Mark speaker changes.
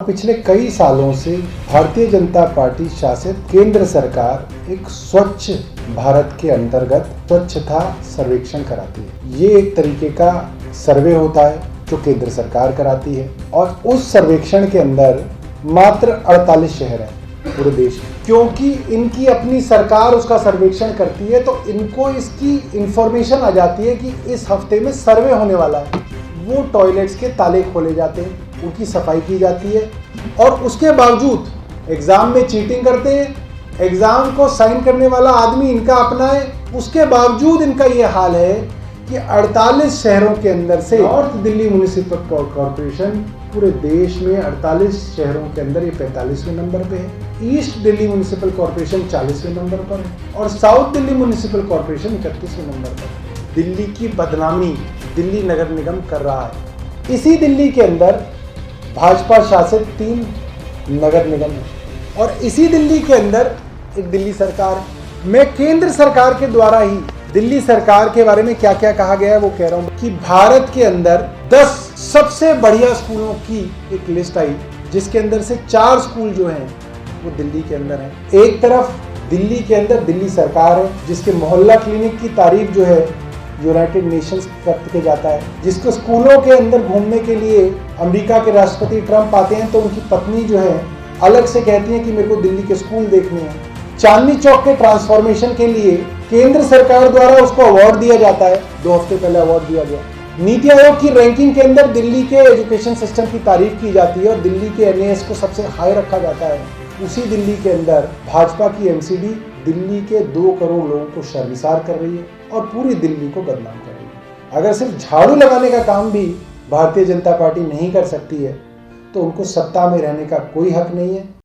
Speaker 1: पिछले कई सालों से भारतीय जनता पार्टी शासित केंद्र सरकार एक स्वच्छ भारत के अंतर्गत स्वच्छता सर्वेक्षण कराती है। ये एक तरीके का सर्वे होता है जो केंद्र सरकार कराती है और उस सर्वेक्षण के अंदर मात्र 48 शहर हैं पूरे देश में। क्योंकि इनकी अपनी सरकार उसका सर्वेक्षण करती है तो इनको इसकी इंफॉर्मेशन आ जाती है कि इस हफ्ते में सर्वे होने वाला है। वो टॉयलेट्स के ताले खोले जाते हैं, उनकी सफाई की जाती है और उसके बावजूद एग्जाम में चीटिंग करते हैं। एग्जाम को साइन करने वाला आदमी इनका अपना है, उसके बावजूद इनका ये हाल है कि 48 शहरों के अंदर से नॉर्थ दिल्ली म्युनिसिपल कॉर्पोरेशन पूरे देश में 48 शहरों के अंदर ये 45वें नंबर पे है। ईस्ट दिल्ली म्युनिसिपल कॉर्पोरेशन 40वें नंबर पर है और साउथ दिल्ली म्युनिसिपल कॉर्पोरेशन 31वें नंबर पर है। दिल्ली की बदनामी दिल्ली नगर निगम कर रहा है। इसी दिल्ली के अंदर भाजपा शासित 3 नगर निगम है और इसी दिल्ली के अंदर एक दिल्ली सरकार है। मैं केंद्र सरकार के द्वारा ही दिल्ली सरकार के बारे में क्या क्या कहा गया है वो कह रहा हूं कि भारत के अंदर 10 सबसे बढ़िया स्कूलों की एक लिस्ट आई जिसके अंदर से 4 स्कूल जो हैं वो दिल्ली के अंदर हैं। एक तरफ दिल्ली के अंदर दिल्ली सरकार है जिसके मोहल्ला क्लिनिक की तारीफ जो है यूनाइटेड नेशंस करके जाता है, जिसको स्कूलों के अंदर घूमने के लिए अमेरिका के राष्ट्रपति ट्रंप आते हैं तो उनकी पत्नी जो है अलग से कहती है कि मेरे को दिल्ली के स्कूल देखने हैं। चांदनी चौक के ट्रांसफॉर्मेशन के लिए केंद्र सरकार द्वारा उसको अवार्ड दिया जाता है, 2 हफ्ते पहले अवार्ड दिया गया। नीति आयोग की रैंकिंग के अंदर दिल्ली के एजुकेशन सिस्टम की तारीफ की जाती है और दिल्ली के NAS को सबसे हाई रखा जाता है। उसी दिल्ली के अंदर भाजपा की MCD दिल्ली के 2 करोड़ लोगों को शर्मसार कर रही है और पूरी दिल्ली को बदनाम कर रही है। अगर सिर्फ झाड़ू लगाने का काम भी भारतीय जनता पार्टी नहीं कर सकती है तो उनको सत्ता में रहने का कोई हक नहीं है।